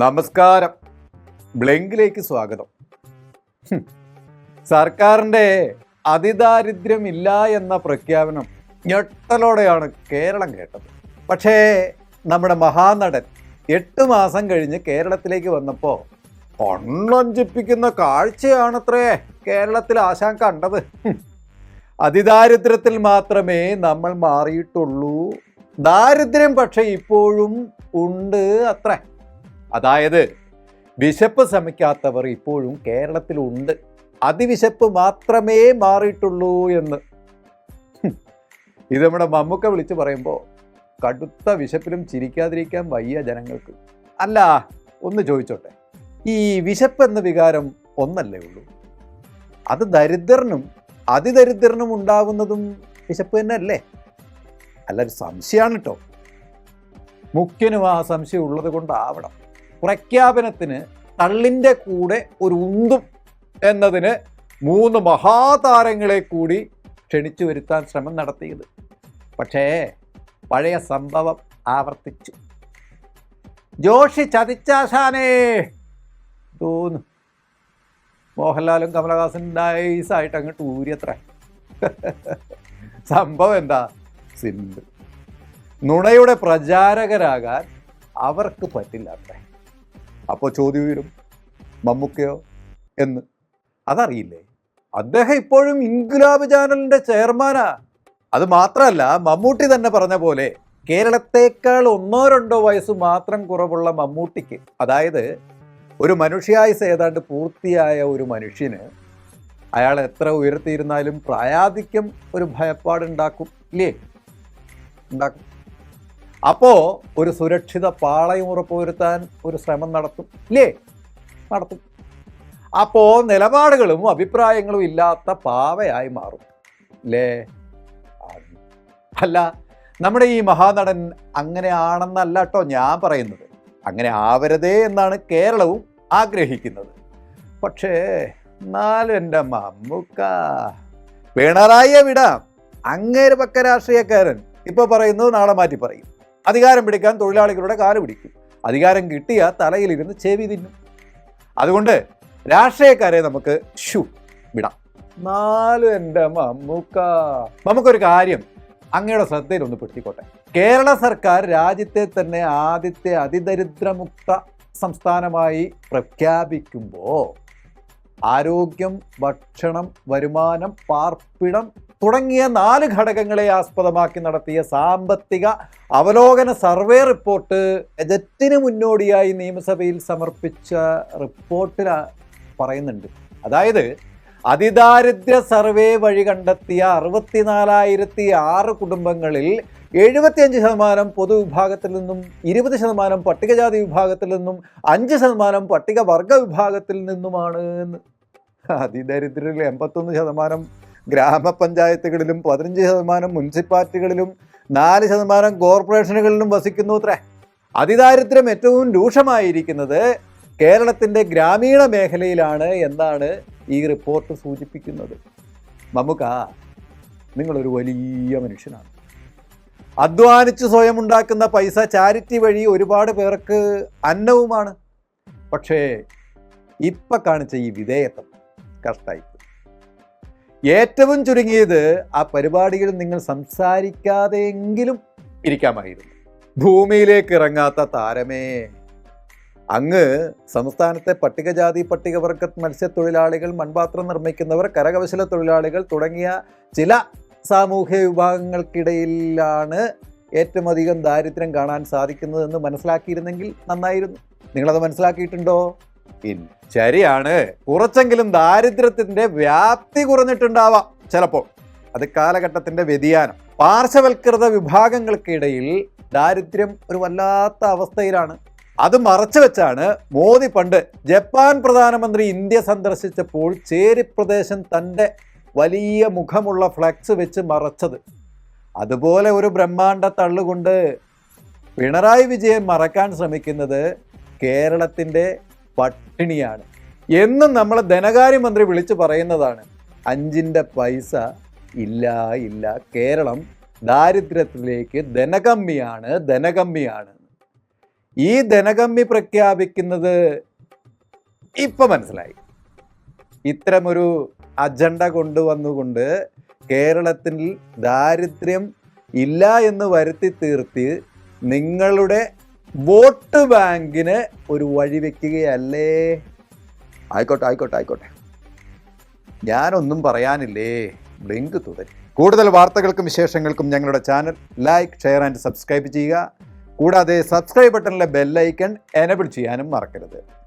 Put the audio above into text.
നമസ്കാരം. ബ്ലിങ്കിലേക്ക് സ്വാഗതം. സർക്കാരിൻ്റെ അതിദാരിദ്ര്യമില്ല എന്ന പ്രഖ്യാപനം ഞെട്ടലോടെയാണ് കേരളം കേട്ടത്. പക്ഷേ നമ്മുടെ മഹാനടൻ 8 മാസം കഴിഞ്ഞ് കേരളത്തിലേക്ക് വന്നപ്പോൾ കണ്ണഞ്ചിപ്പിക്കുന്ന കാഴ്ചയാണത്രേ കേരളത്തിൽ ആശാൻ കണ്ടത്. അതിദാരിദ്ര്യത്തിൽ മാത്രമേ നമ്മൾ മാറിയിട്ടുള്ളൂ, ദാരിദ്ര്യം പക്ഷെ ഇപ്പോഴും ഉണ്ട് അത്ര. അതായത് വിശപ്പ് ശമിക്കാത്തവർ ഇപ്പോഴും കേരളത്തിലുണ്ട്, അതിവിശപ്പ് മാത്രമേ മാറിയിട്ടുള്ളൂ എന്ന്. ഇത് നമ്മുടെ മമ്മൂക്ക വിളിച്ച് പറയുമ്പോൾ കടുത്ത വിശപ്പിലും ചിരിക്കാതിരിക്കാൻ വയ്യ ജനങ്ങൾക്ക്. അല്ല, ഒന്ന് ചോദിച്ചോട്ടെ, ഈ വിശപ്പ് എന്ന വികാരം ഒന്നല്ലേ ഉള്ളൂ? അത് ദരിദ്രനും അതിദരിദ്രനും ഉണ്ടാകുന്നതും വിശപ്പ് തന്നെ അല്ലേ? അല്ലൊരു സംശയമാണ് കേട്ടോ. മുഖ്യനും ആ സംശയം ഉള്ളത് കൊണ്ടാവണം പ്രഖ്യാപനത്തിന് തള്ളിൻ്റെ കൂടെ ഒരു ഉന്തും എന്നതിന് 3 മഹാതാരങ്ങളെ കൂടി ക്ഷണിച്ചു വരുത്താൻ ശ്രമം നടത്തിയത്. പക്ഷേ പഴയ സംഭവം ആവർത്തിച്ചു. ജോഷി ചതിച്ചാശാനേ തോന്നു. മോഹൻലാലും കമലഹാസനും നൈസായിട്ട് അങ്ങോട്ട് ഊരിയത്ര. സംഭവം എന്താ? സിമ്പിൾ. നുണയുടെ പ്രചാരകരാകാൻ അവർക്ക് പറ്റില്ല അത്രേ. അപ്പോൾ ചോദ്യം വരും, മമ്മൂക്കയോ എന്ന്? അതറിയില്ലേ? അദ്ദേഹം ഇപ്പോഴും ഇൻക്ലാബ് ചാനലിൻ്റെ ചെയർമാനാ. അത് മാത്രമല്ല, മമ്മൂട്ടി തന്നെ പറഞ്ഞ പോലെ കേരളത്തേക്കാൾ 1-2 വയസ്സ് മാത്രം കുറവുള്ള മമ്മൂട്ടിക്ക്, അതായത് ഒരു മനുഷ്യായുസ് ഏതാണ്ട് പൂർത്തിയായ ഒരു മനുഷ്യന് അയാൾ എത്ര ഉയർത്തിയിരുന്നാലും പ്രായാധിക്യം ഒരു ഭയപ്പാടുണ്ടാക്കും ഇല്ലേ? ഉണ്ടാക്കും. അപ്പോൾ ഒരു സുരക്ഷിത പാളയം ഉറപ്പുവരുത്താൻ ഒരു ശ്രമം നടത്തും ഇല്ലേ? നടത്തും. അപ്പോൾ നിലപാടുകളും അഭിപ്രായങ്ങളും ഇല്ലാത്ത പാവയായി മാറും അല്ലേ? അല്ല, നമ്മുടെ ഈ മഹാനടൻ അങ്ങനെയാണെന്നല്ല കേട്ടോ ഞാൻ പറയുന്നത്. അങ്ങനെ ആവരുതേ എന്നാണ് കേരളവും ആഗ്രഹിക്കുന്നത്. പക്ഷേ എന്നാലും എൻ്റെ മമ്മൂക്ക, പിണറായിയെ വിടാം, അങ്ങേര് പക്ക രാഷ്ട്രീയക്കാരൻ. ഇപ്പോൾ പറയുന്നു, നാളെ മാറ്റി പറയും. അധികാരം പിടിക്കാൻ തൊഴിലാളികളുടെ കാല് പിടിക്കും. അധികാരം കിട്ടിയാൽ തലയിലിരുന്ന് ചെവി തിന്നും. അതുകൊണ്ട് രാഷ്ട്രീയക്കാരെ നമുക്ക് വിടാം. എന്നാലും എൻ്റെ മമ്മൂക്ക, നമുക്കൊരു കാര്യം അങ്ങയുടെ ശ്രദ്ധയിൽ ഒന്ന് പെടുത്തിക്കോട്ടെ. കേരള സർക്കാർ രാജ്യത്തെ തന്നെ ആദ്യത്തെ അതിദരിദ്രമുക്ത സംസ്ഥാനമായി പ്രഖ്യാപിക്കുമ്പോൾ ആരോഗ്യം, ഭക്ഷണം, വരുമാനം, പാർപ്പിടം തുടങ്ങിയ 4 ഘടകങ്ങളെ ആസ്പദമാക്കി നടത്തിയ സാമ്പത്തിക അവലോകന സർവേ റിപ്പോർട്ട് ബജറ്റിന് മുന്നോടിയായി നിയമസഭയിൽ സമർപ്പിച്ച റിപ്പോർട്ടിൽ പറയുന്നുണ്ട്. അതായത് അതിദാരിദ്ര്യ സർവേ വഴി കണ്ടെത്തിയ 64,006 കുടുംബങ്ങളിൽ 75% പൊതുവിഭാഗത്തിൽ നിന്നും, 20% പട്ടികജാതി വിഭാഗത്തിൽ നിന്നും, 5% പട്ടികവർഗ വിഭാഗത്തിൽ നിന്നുമാണ്. അതിദരിദ്രരിൽ 81% ഗ്രാമപഞ്ചായത്തുകളിലും, 15% മുനിസിപ്പാലിറ്റികളിലും, 4% കോർപ്പറേഷനുകളിലും വസിക്കുന്നു അത്രേ. അതിദാരിദ്ര്യം ഏറ്റവും രൂക്ഷമായിരിക്കുന്നത് കേരളത്തിൻ്റെ ഗ്രാമീണ മേഖലയിലാണ് എന്നാണ് ഈ റിപ്പോർട്ട് സൂചിപ്പിക്കുന്നത്. മമ്മൂക്ക, നിങ്ങളൊരു വലിയ മനുഷ്യനാണ്. അധ്വാനിച്ച് സ്വയം ഉണ്ടാക്കുന്ന പൈസ ചാരിറ്റി വഴി ഒരുപാട് പേർക്ക് അന്നവുമാണ്. പക്ഷേ ഇപ്പം കാണിച്ച ഈ വിധേയത്വം കഷ്ടായി. ഏറ്റവും ചുരുങ്ങിയത് ആ പരിപാടിയിൽ നിങ്ങൾ സംസാരിക്കാതെയെങ്കിലും ഇരിക്കാമായിരുന്നു. ഭൂമിയിലേക്ക് ഇറങ്ങാത്ത താരമേ, അങ്ങ് സംസ്ഥാനത്തെ പട്ടികജാതി, പട്ടികവർഗ മത്സ്യത്തൊഴിലാളികൾ, മൺപാത്രം നിർമ്മിക്കുന്നവർ, കരകൗശല തൊഴിലാളികൾ തുടങ്ങിയ ചില സാമൂഹ്യ വിഭാഗങ്ങൾക്കിടയിലാണ് ഏറ്റവും അധികം ദാരിദ്ര്യം കാണാൻ സാധിക്കുന്നതെന്ന് മനസ്സിലാക്കിയിരുന്നെങ്കിൽ നന്നായിരുന്നു. നിങ്ങളത് മനസ്സിലാക്കിയിട്ടുണ്ടോ? ഇല്ല. ശരിയാണ്, കുറച്ചെങ്കിലും ദാരിദ്ര്യത്തിൻ്റെ വ്യാപ്തി കുറഞ്ഞിട്ടുണ്ടാവാം ചിലപ്പോൾ. അത് കാലഘട്ടത്തിൻ്റെ വ്യതിയാനം. പാർശ്വവൽകൃത വിഭാഗങ്ങൾക്കിടയിൽ ദാരിദ്ര്യം ഒരു വല്ലാത്ത അവസ്ഥയിലാണ്. അത് മറച്ചു വെച്ചാണ് മോദി പണ്ട് ജപ്പാൻ പ്രധാനമന്ത്രി ഇന്ത്യ സന്ദർശിച്ചപ്പോൾ ചേരി പ്രദേശം തൻ്റെ വലിയ മുഖമുള്ള ഫ്ലക്സ് വെച്ച് മറച്ചത്. അതുപോലെ ഒരു ബ്രഹ്മാണ്ഡ തള്ളുകൊണ്ട് പിണറായി വിജയൻ മറക്കാൻ ശ്രമിക്കുന്നത് കേരളത്തിൻ്റെ പട്ടിണിയാണ്. എന്നും നമ്മളെ ധനകാര്യമന്ത്രി വിളിച്ചു പറയുന്നതാണ്, 5 പൈസ ഇല്ല, കേരളം ദാരിദ്ര്യത്തിലേക്ക് ധനകമ്മിയാണ്. ഈ ധനകമ്മി പ്രഖ്യാപിക്കുന്നത് ഇപ്പം മനസ്സിലായി. ഇത്തരമൊരു അജണ്ട കൊണ്ടുവന്നുകൊണ്ട് കേരളത്തിൽ ദാരിദ്ര്യം ഇല്ല എന്ന് വരുത്തി തീർത്ത് നിങ്ങളുടെ വോട്ട് ബാങ്കിന് ഒരു വഴി വെക്കുകയല്ലേ? ആയിക്കോട്ടെ. ഞാനൊന്നും പറയാനില്ലേ. ബ്ലിങ്ക് തുടരും. കൂടുതൽ വാർത്തകൾക്കും വിശേഷങ്ങൾക്കും ഞങ്ങളുടെ channel like, share and subscribe ചെയ്യുക. കൂടാതെ സബ്സ്ക്രൈബ് ബട്ടണിലെ ബെല്ലൈക്കൺ എനേബിൾ ചെയ്യാനും മറക്കരുത്.